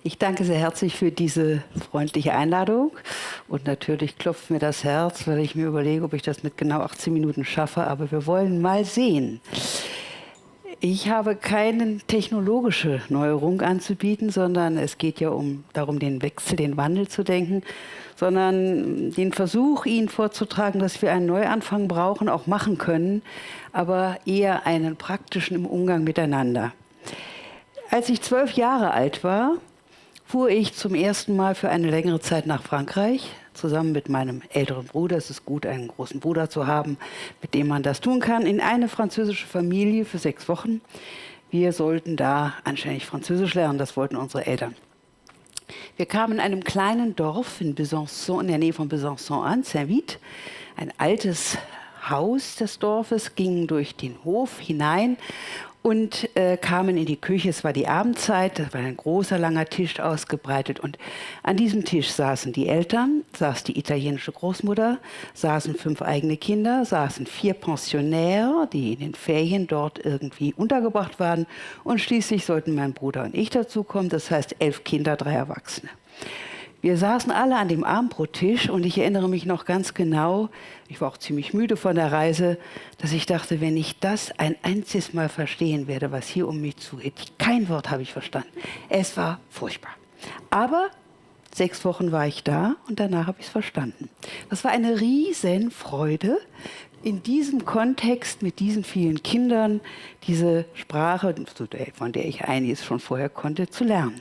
Ich danke sehr herzlich für diese freundliche Einladung. Und natürlich klopft mir das Herz, weil ich mir überlege, ob ich das mit genau 18 Minuten schaffe. Aber wir wollen mal sehen. Ich habe keine technologische Neuerung anzubieten, sondern es geht ja darum, den Wechsel, den Wandel zu denken, sondern den Versuch, Ihnen vorzutragen, dass wir einen Neuanfang brauchen, auch machen können, aber eher einen praktischen im Umgang miteinander. Als ich 12 Jahre alt war, fuhr ich zum ersten Mal für eine längere Zeit nach Frankreich, zusammen mit meinem älteren Bruder. Es ist gut, einen großen Bruder zu haben, mit dem man das tun kann, in eine französische Familie für 6 Wochen. Wir sollten da anständig Französisch lernen, das wollten unsere Eltern. Wir kamen in einem kleinen Dorf in Besançon, in der Nähe von Besançon an, Saint-Vith, ein altes Haus des Dorfes, gingen durch den Hof hinein und kamen in die Küche. Es war die Abendzeit, da war ein großer, langer Tisch ausgebreitet. Und an diesem Tisch saßen die Eltern, saß die italienische Großmutter, saßen 5 eigene Kinder, saßen 4 Pensionäre, die in den Ferien dort irgendwie untergebracht waren. Und schließlich sollten mein Bruder und ich dazukommen, das heißt 11 Kinder, 3 Erwachsene. Wir saßen alle an dem Abendbrottisch und ich erinnere mich noch ganz genau, ich war auch ziemlich müde von der Reise, dass ich dachte, wenn ich das ein einziges Mal verstehen werde, was hier um mich zugeht. Kein Wort habe ich verstanden. Es war furchtbar. Aber 6 Wochen war ich da und danach habe ich es verstanden. Das war eine riesen Freude, in diesem Kontext mit diesen vielen Kindern diese Sprache, von der ich einiges schon vorher konnte, zu lernen.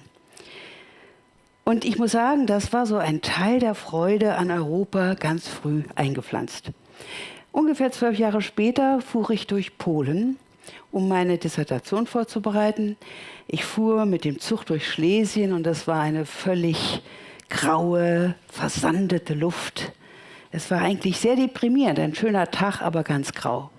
Und ich muss sagen, das war so ein Teil der Freude an Europa ganz früh eingepflanzt. Ungefähr 12 Jahre später fuhr ich durch Polen, um meine Dissertation vorzubereiten. Ich fuhr mit dem Zug durch Schlesien und das war eine völlig graue, versandete Luft. Es war eigentlich sehr deprimierend, ein schöner Tag, aber ganz grau.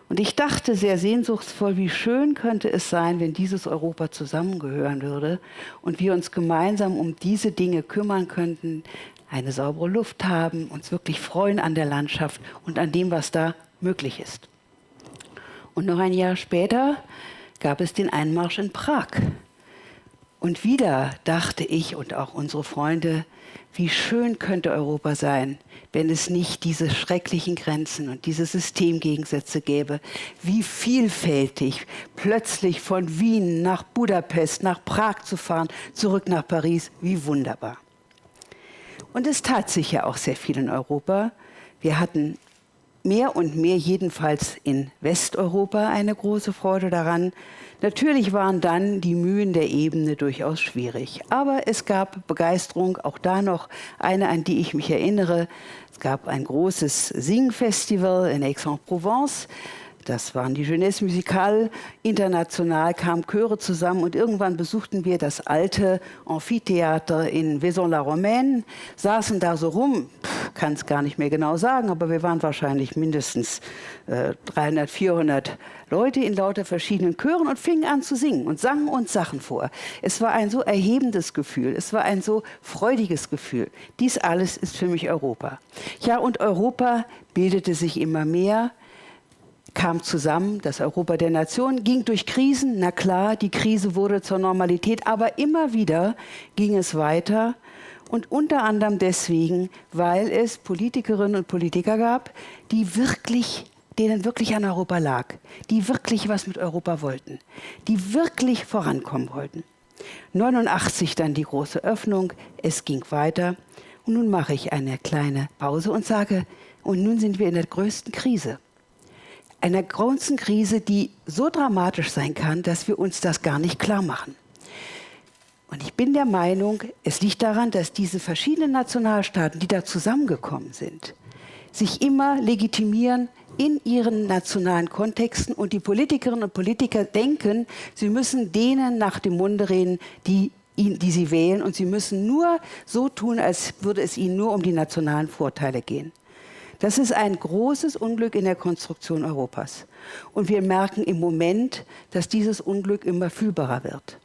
Und ich dachte sehr sehnsuchtsvoll, wie schön könnte es sein, wenn dieses Europa zusammengehören würde und wir uns gemeinsam um diese Dinge kümmern könnten, eine saubere Luft haben, uns wirklich freuen an der Landschaft und an dem, was da möglich ist. Und noch ein Jahr später gab es den Einmarsch in Prag. Und wieder dachte ich und auch unsere Freunde, wie schön könnte Europa sein, wenn es nicht diese schrecklichen Grenzen und diese Systemgegensätze gäbe. Wie vielfältig plötzlich von Wien nach Budapest, nach Prag zu fahren, zurück nach Paris, wie wunderbar. Und es tat sich ja auch sehr viel in Europa. Wir hatten mehr und mehr, jedenfalls in Westeuropa, eine große Freude daran. Natürlich waren dann die Mühen der Ebene durchaus schwierig. Aber es gab Begeisterung, auch da noch eine, an die ich mich erinnere. Es gab ein großes Singfestival in Aix-en-Provence. Das waren die Jeunesse Musicale. International kamen Chöre zusammen und irgendwann besuchten wir das alte Amphitheater in Vaison-la-Romaine, saßen da so rum, kann es gar nicht mehr genau sagen, aber wir waren wahrscheinlich mindestens 300, 400 Leute in lauter verschiedenen Chören und fingen an zu singen und sangen uns Sachen vor. Es war ein so erhebendes Gefühl, es war ein so freudiges Gefühl. Dies alles ist für mich Europa. Ja, und Europa bildete sich immer mehr, kam zusammen, das Europa der Nationen, ging durch Krisen. Na klar, die Krise wurde zur Normalität, aber immer wieder ging es weiter. Und unter anderem deswegen, weil es Politikerinnen und Politiker gab, denen wirklich an Europa lag, die wirklich was mit Europa wollten, die wirklich vorankommen wollten. 89 dann die große Öffnung, es ging weiter. Und nun mache ich eine kleine Pause und sage, und nun sind wir in der größten Krise. Einer großen Krise, die so dramatisch sein kann, dass wir uns das gar nicht klar machen. Und ich bin der Meinung, es liegt daran, dass diese verschiedenen Nationalstaaten, die da zusammengekommen sind, sich immer legitimieren in ihren nationalen Kontexten und die Politikerinnen und Politiker denken, sie müssen denen nach dem Munde reden, die sie wählen und sie müssen nur so tun, als würde es ihnen nur um die nationalen Vorteile gehen. Das ist ein großes Unglück in der Konstruktion Europas. Und wir merken im Moment, dass dieses Unglück immer fühlbarer wird.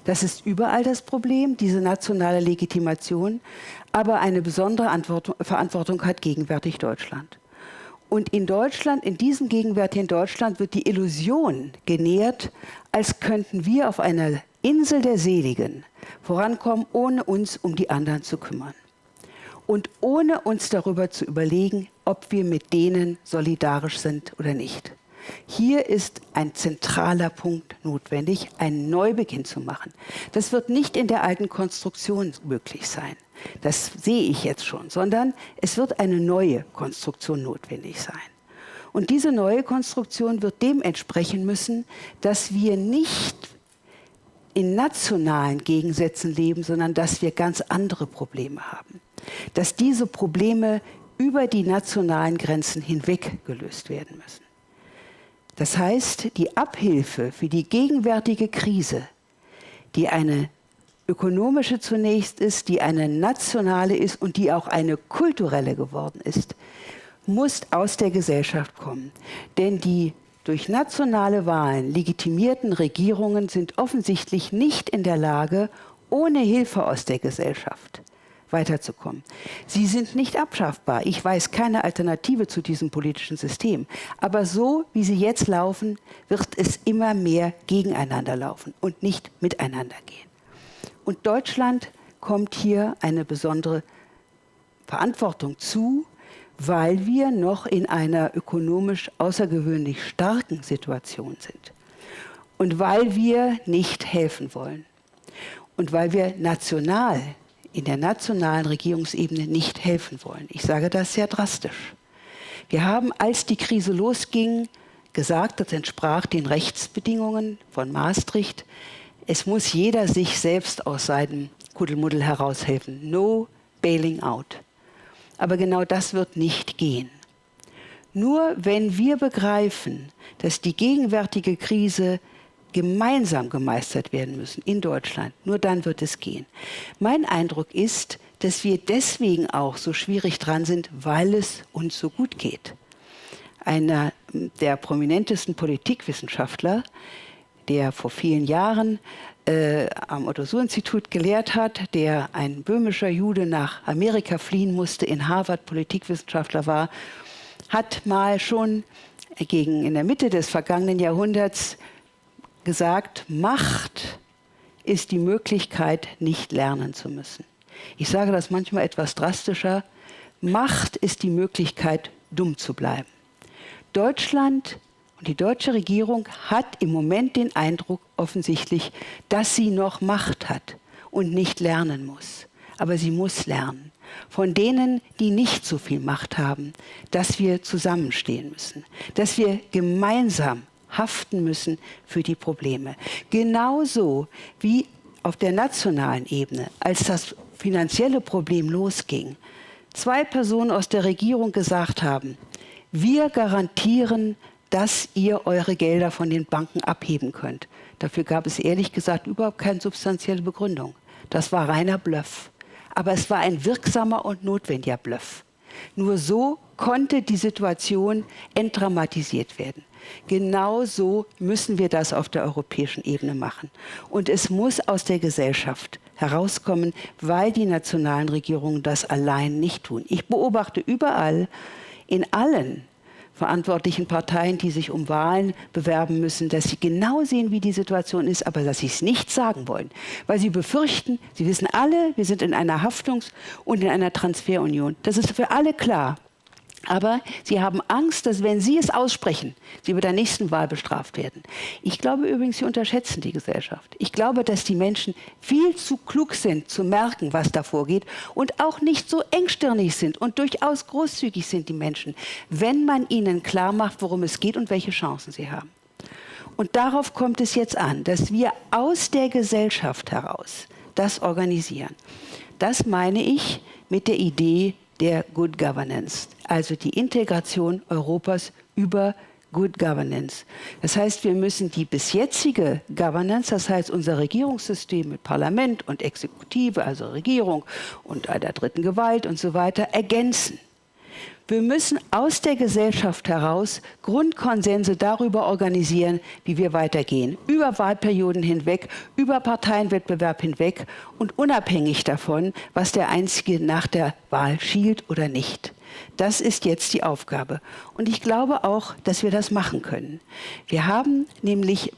Das ist überall das Problem, diese nationale Legitimation. Aber eine besondere Verantwortung hat gegenwärtig Deutschland. Und in Deutschland, in diesem gegenwärtigen Deutschland, wird die Illusion genährt, als könnten wir auf einer Insel der Seligen vorankommen, ohne uns um die anderen zu kümmern. Und ohne uns darüber zu überlegen, ob wir mit denen solidarisch sind oder nicht. Hier ist ein zentraler Punkt notwendig, einen Neubeginn zu machen. Das wird nicht in der alten Konstruktion möglich sein. Das sehe ich jetzt schon, sondern es wird eine neue Konstruktion notwendig sein. Und diese neue Konstruktion wird dem entsprechen müssen, dass wir nicht in nationalen Gegensätzen leben, sondern dass wir ganz andere Probleme haben. Dass diese Probleme über die nationalen Grenzen hinweg gelöst werden müssen. Das heißt, die Abhilfe für die gegenwärtige Krise, die eine ökonomische zunächst ist, die eine nationale ist und die auch eine kulturelle geworden ist, muss aus der Gesellschaft kommen. Denn die durch nationale Wahlen legitimierten Regierungen sind offensichtlich nicht in der Lage, ohne Hilfe aus der Gesellschaft weiterzukommen. Sie sind nicht abschaffbar. Ich weiß keine Alternative zu diesem politischen System. Aber so, wie sie jetzt laufen, wird es immer mehr gegeneinander laufen und nicht miteinander gehen. Und Deutschland kommt hier eine besondere Verantwortung zu, weil wir noch in einer ökonomisch außergewöhnlich starken Situation sind. Und weil wir nicht helfen wollen. Und weil wir national in der nationalen Regierungsebene nicht helfen wollen. Ich sage das sehr drastisch. Wir haben, als die Krise losging, gesagt, das entsprach den Rechtsbedingungen von Maastricht, es muss jeder sich selbst aus seinem Kuddelmuddel heraushelfen. No bailing out. Aber genau das wird nicht gehen. Nur wenn wir begreifen, dass die gegenwärtige Krise gemeinsam gemeistert werden müssen in Deutschland, nur dann wird es gehen. Mein Eindruck ist, dass wir deswegen auch so schwierig dran sind, weil es uns so gut geht. Einer der prominentesten Politikwissenschaftler, der vor vielen Jahren am Otto-Suhr-Institut gelehrt hat, der ein böhmischer Jude nach Amerika fliehen musste, in Harvard Politikwissenschaftler war, hat mal schon in der Mitte des vergangenen Jahrhunderts gesagt, Macht ist die Möglichkeit, nicht lernen zu müssen. Ich sage das manchmal etwas drastischer. Macht ist die Möglichkeit, dumm zu bleiben. Deutschland und die deutsche Regierung hat im Moment den Eindruck offensichtlich, dass sie noch Macht hat und nicht lernen muss. Aber sie muss lernen. Von denen, die nicht so viel Macht haben, dass wir zusammenstehen müssen, dass wir gemeinsam haften müssen für die Probleme. Genauso wie auf der nationalen Ebene, als das finanzielle Problem losging, 2 Personen aus der Regierung gesagt haben, wir garantieren, dass ihr eure Gelder von den Banken abheben könnt. Dafür gab es ehrlich gesagt überhaupt keine substanzielle Begründung. Das war reiner Bluff. Aber es war ein wirksamer und notwendiger Bluff. Nur so konnte die Situation entdramatisiert werden. Genau so müssen wir das auf der europäischen Ebene machen. Und es muss aus der Gesellschaft herauskommen, weil die nationalen Regierungen das allein nicht tun. Ich beobachte überall, in allen verantwortlichen Parteien, die sich um Wahlen bewerben müssen, dass sie genau sehen, wie die Situation ist, aber dass sie es nicht sagen wollen. Weil sie befürchten, sie wissen alle, wir sind in einer Haftungs- und in einer Transferunion. Das ist für alle klar. Aber sie haben Angst, dass wenn sie es aussprechen, sie bei der nächsten Wahl bestraft werden. Ich glaube übrigens, sie unterschätzen die Gesellschaft. Ich glaube, dass die Menschen viel zu klug sind, zu merken, was da vorgeht und auch nicht so engstirnig sind und durchaus großzügig sind die Menschen, wenn man ihnen klar macht, worum es geht und welche Chancen sie haben. Und darauf kommt es jetzt an, dass wir aus der Gesellschaft heraus das organisieren. Das meine ich mit der Idee der Good Governance, also die Integration Europas über Good Governance. Das heißt, wir müssen die bis jetzige Governance, das heißt unser Regierungssystem mit Parlament und Exekutive, also Regierung und einer dritten Gewalt und so weiter, ergänzen. Wir müssen aus der Gesellschaft heraus Grundkonsense darüber organisieren, wie wir weitergehen. Über Wahlperioden hinweg, über Parteienwettbewerb hinweg und unabhängig davon, was der Einzige nach der Wahl schielt oder nicht. Das ist jetzt die Aufgabe. Und ich glaube auch, dass wir das machen können. Wir haben nämlich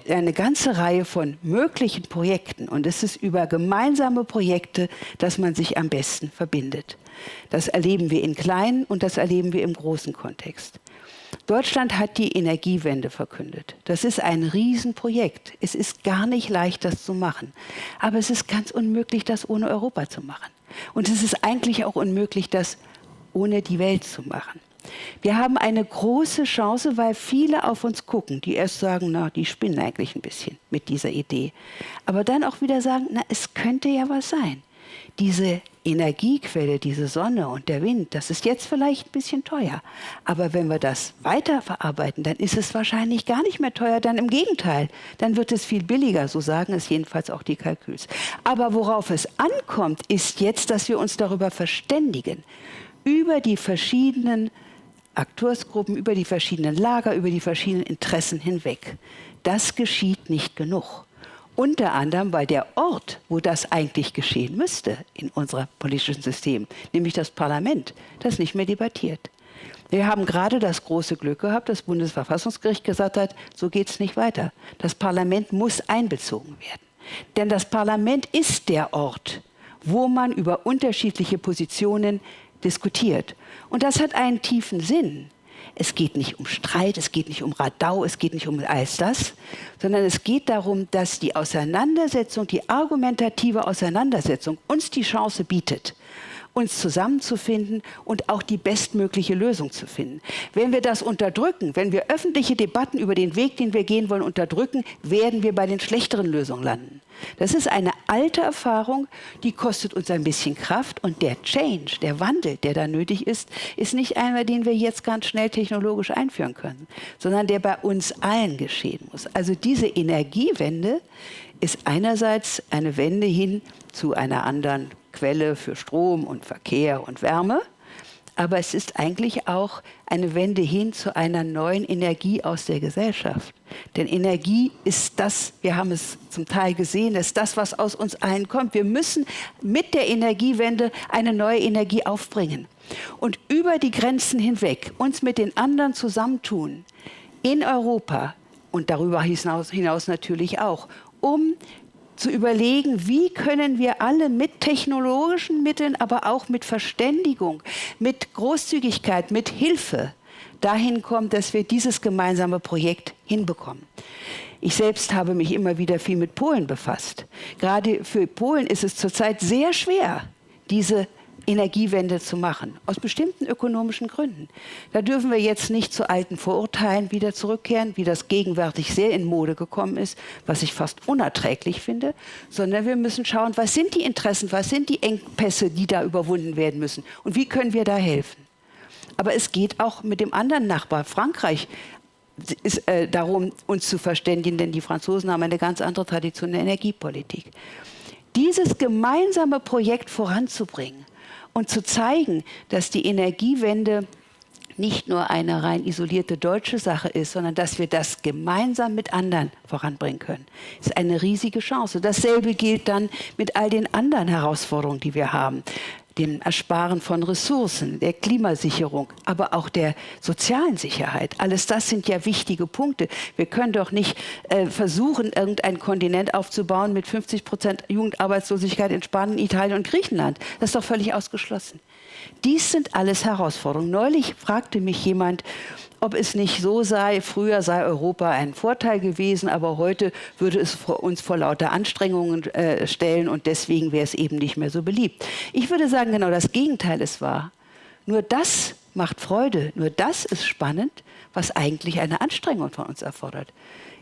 eine ganze Reihe von möglichen Projekten. Und es ist über gemeinsame Projekte, dass man sich am besten verbindet. Das erleben wir in kleinen und das erleben wir im großen Kontext. Deutschland hat die Energiewende verkündet. Das ist ein Riesenprojekt. Es ist gar nicht leicht, das zu machen. Aber es ist ganz unmöglich, das ohne Europa zu machen. Und es ist eigentlich auch unmöglich, das ohne die Welt zu machen. Wir haben eine große Chance, weil viele auf uns gucken, die erst sagen, na, die spinnen eigentlich ein bisschen mit dieser Idee. Aber dann auch wieder sagen, na, es könnte ja was sein. Diese Energiequelle, diese Sonne und der Wind, das ist jetzt vielleicht ein bisschen teuer. Aber wenn wir das weiterverarbeiten, dann ist es wahrscheinlich gar nicht mehr teuer. Dann im Gegenteil, dann wird es viel billiger. So sagen es jedenfalls auch die Kalküls. Aber worauf es ankommt, ist jetzt, dass wir uns darüber verständigen. Über die verschiedenen Akteursgruppen, über die verschiedenen Lager, über die verschiedenen Interessen hinweg. Das geschieht nicht genug. Unter anderem, weil der Ort, wo das eigentlich geschehen müsste in unserem politischen System, nämlich das Parlament, das nicht mehr debattiert. Wir haben gerade das große Glück gehabt, dass das Bundesverfassungsgericht gesagt hat, so geht es nicht weiter. Das Parlament muss einbezogen werden. Denn das Parlament ist der Ort, wo man über unterschiedliche Positionen diskutiert. Und das hat einen tiefen Sinn. Es geht nicht um Streit, es geht nicht um Radau, es geht nicht um alles das, sondern es geht darum, dass die Auseinandersetzung, die argumentative Auseinandersetzung uns die Chance bietet, uns zusammenzufinden und auch die bestmögliche Lösung zu finden. Wenn wir das unterdrücken, wenn wir öffentliche Debatten über den Weg, den wir gehen wollen, unterdrücken, werden wir bei den schlechteren Lösungen landen. Das ist eine alte Erfahrung, die kostet uns ein bisschen Kraft. Und der Change, der Wandel, der da nötig ist, ist nicht einer, den wir jetzt ganz schnell technologisch einführen können, sondern der bei uns allen geschehen muss. Also diese Energiewende ist einerseits eine Wende hin zu einer anderen Quelle für Strom und Verkehr und Wärme. Aber es ist eigentlich auch eine Wende hin zu einer neuen Energie aus der Gesellschaft. Denn Energie ist das, wir haben es zum Teil gesehen, ist das, was aus uns allen kommt. Wir müssen mit der Energiewende eine neue Energie aufbringen. Und über die Grenzen hinweg uns mit den anderen zusammentun, in Europa und darüber hinaus natürlich auch, um zu überlegen, wie können wir alle mit technologischen Mitteln, aber auch mit Verständigung, mit Großzügigkeit, mit Hilfe dahin kommen, dass wir dieses gemeinsame Projekt hinbekommen. Ich selbst habe mich immer wieder viel mit Polen befasst. Gerade für Polen ist es zurzeit sehr schwer, diese Energiewende zu machen, aus bestimmten ökonomischen Gründen. Da dürfen wir jetzt nicht zu alten Vorurteilen wieder zurückkehren, wie das gegenwärtig sehr in Mode gekommen ist, was ich fast unerträglich finde, sondern wir müssen schauen, was sind die Interessen, was sind die Engpässe, die da überwunden werden müssen und wie können wir da helfen. Aber es geht auch mit dem anderen Nachbar, Frankreich, ist darum, uns zu verständigen, denn die Franzosen haben eine ganz andere Tradition der Energiepolitik. Dieses gemeinsame Projekt voranzubringen, und zu zeigen, dass die Energiewende nicht nur eine rein isolierte deutsche Sache ist, sondern dass wir das gemeinsam mit anderen voranbringen können. Das ist eine riesige Chance. Dasselbe gilt dann mit all den anderen Herausforderungen, die wir haben. Dem Ersparen von Ressourcen, der Klimasicherung, aber auch der sozialen Sicherheit. Alles das sind ja wichtige Punkte. Wir können doch nicht versuchen, irgendein Kontinent aufzubauen mit 50% Jugendarbeitslosigkeit in Spanien, Italien und Griechenland. Das ist doch völlig ausgeschlossen. Dies sind alles Herausforderungen. Neulich fragte mich jemand, ob es nicht so sei, früher sei Europa ein Vorteil gewesen, aber heute würde es uns vor lauter Anstrengungen stellen und deswegen wäre es eben nicht mehr so beliebt. Ich würde sagen, genau das Gegenteil ist wahr. Nur das macht Freude, nur das ist spannend, was eigentlich eine Anstrengung von uns erfordert.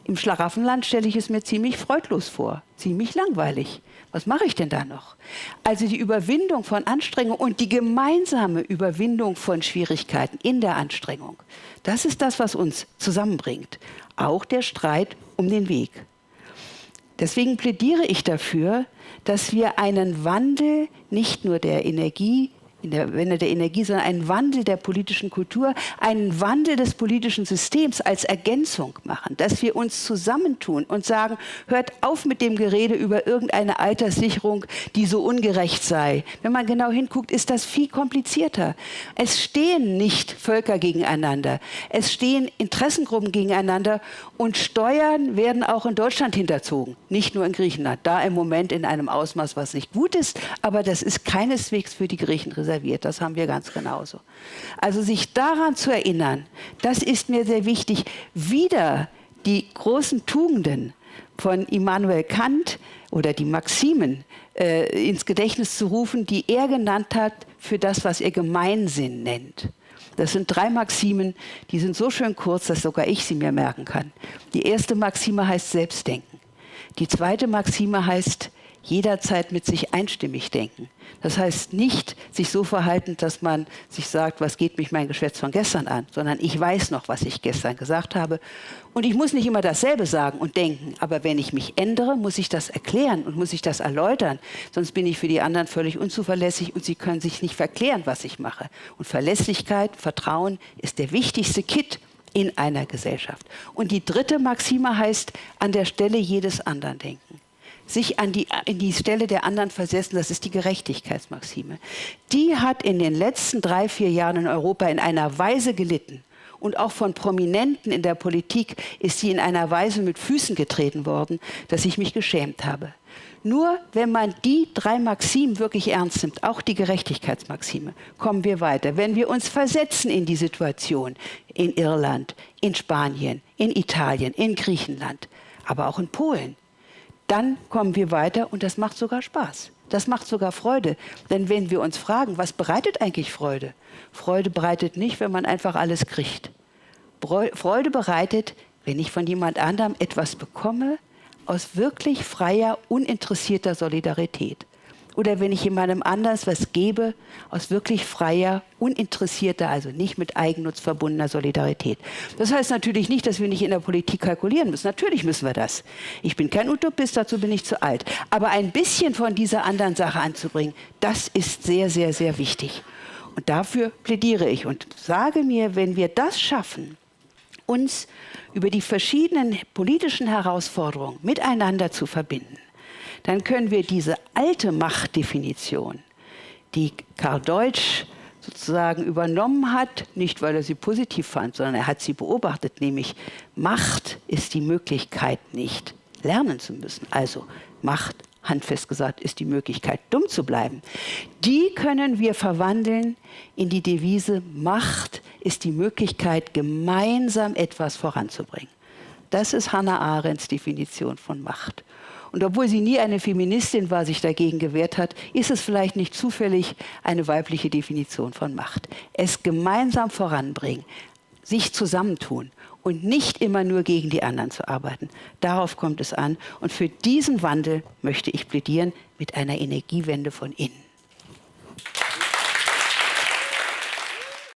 Im Schlaraffenland stelle ich es mir ziemlich freudlos vor, ziemlich langweilig. Was mache ich denn da noch? Also die Überwindung von Anstrengung und die gemeinsame Überwindung von Schwierigkeiten in der Anstrengung, das ist das, was uns zusammenbringt. Auch der Streit um den Weg. Deswegen plädiere ich dafür, dass wir einen Wandel nicht nur der Energie in der Wende der Energie, sondern einen Wandel der politischen Kultur, einen Wandel des politischen Systems als Ergänzung machen, dass wir uns zusammentun und sagen, hört auf mit dem Gerede über irgendeine Alterssicherung, die so ungerecht sei. Wenn man genau hinguckt, ist das viel komplizierter. Es stehen nicht Völker gegeneinander, es stehen Interessengruppen gegeneinander und Steuern werden auch in Deutschland hinterzogen, nicht nur in Griechenland. Da im Moment in einem Ausmaß, was nicht gut ist, aber das ist keineswegs für die Griechen reserviert. Das haben wir ganz genauso. Also sich daran zu erinnern, das ist mir sehr wichtig, wieder die großen Tugenden von Immanuel Kant oder die Maximen ins Gedächtnis zu rufen, die er genannt hat für das, was er Gemeinsinn nennt. Das sind 3 Maximen, die sind so schön kurz, dass sogar ich sie mir merken kann. Die erste Maxime heißt Selbstdenken. Die zweite Maxime heißt jederzeit mit sich einstimmig denken. Das heißt nicht sich so verhalten, dass man sich sagt, was geht mich mein Geschwätz von gestern an, sondern ich weiß noch, was ich gestern gesagt habe. Und ich muss nicht immer dasselbe sagen und denken, aber wenn ich mich ändere, muss ich das erklären und muss ich das erläutern. Sonst bin ich für die anderen völlig unzuverlässig und sie können sich nicht verklären, was ich mache. Und Verlässlichkeit, Vertrauen ist der wichtigste Kitt in einer Gesellschaft. Und die dritte Maxime heißt, an der Stelle jedes anderen denken. Sich in die Stelle der anderen versetzen, das ist die Gerechtigkeitsmaxime. Die hat in den letzten 3, 4 Jahren in Europa in einer Weise gelitten. Und auch von Prominenten in der Politik ist sie in einer Weise mit Füßen getreten worden, dass ich mich geschämt habe. Nur wenn man die 3 Maximen wirklich ernst nimmt, auch die Gerechtigkeitsmaxime, kommen wir weiter. Wenn wir uns versetzen in die Situation in Irland, in Spanien, in Italien, in Griechenland, aber auch in Polen, dann kommen wir weiter und das macht sogar Spaß. Das macht sogar Freude. Denn wenn wir uns fragen, was bereitet eigentlich Freude? Freude bereitet nicht, wenn man einfach alles kriegt. Freude bereitet, wenn ich von jemand anderem etwas bekomme, aus wirklich freier, uninteressierter Solidarität. Oder wenn ich jemandem anders was gebe, aus wirklich freier, uninteressierter, also nicht mit Eigennutz verbundener Solidarität. Das heißt natürlich nicht, dass wir nicht in der Politik kalkulieren müssen. Natürlich müssen wir das. Ich bin kein Utopist, dazu bin ich zu alt. Aber ein bisschen von dieser anderen Sache anzubringen, das ist sehr, sehr, sehr wichtig. Und dafür plädiere ich und sage mir, wenn wir das schaffen, uns über die verschiedenen politischen Herausforderungen miteinander zu verbinden, dann können wir diese alte Machtdefinition, die Karl Deutsch sozusagen übernommen hat, nicht weil er sie positiv fand, sondern er hat sie beobachtet, nämlich Macht ist die Möglichkeit nicht lernen zu müssen. Also Macht, handfest gesagt, ist die Möglichkeit, dumm zu bleiben. Die können wir verwandeln in die Devise, Macht ist die Möglichkeit, gemeinsam etwas voranzubringen. Das ist Hannah Arendts Definition von Macht. Und obwohl sie nie eine Feministin war, sich dagegen gewehrt hat, ist es vielleicht nicht zufällig eine weibliche Definition von Macht. Es gemeinsam voranbringen, sich zusammentun und nicht immer nur gegen die anderen zu arbeiten. Darauf kommt es an. Und für diesen Wandel möchte ich plädieren mit einer Energiewende von innen.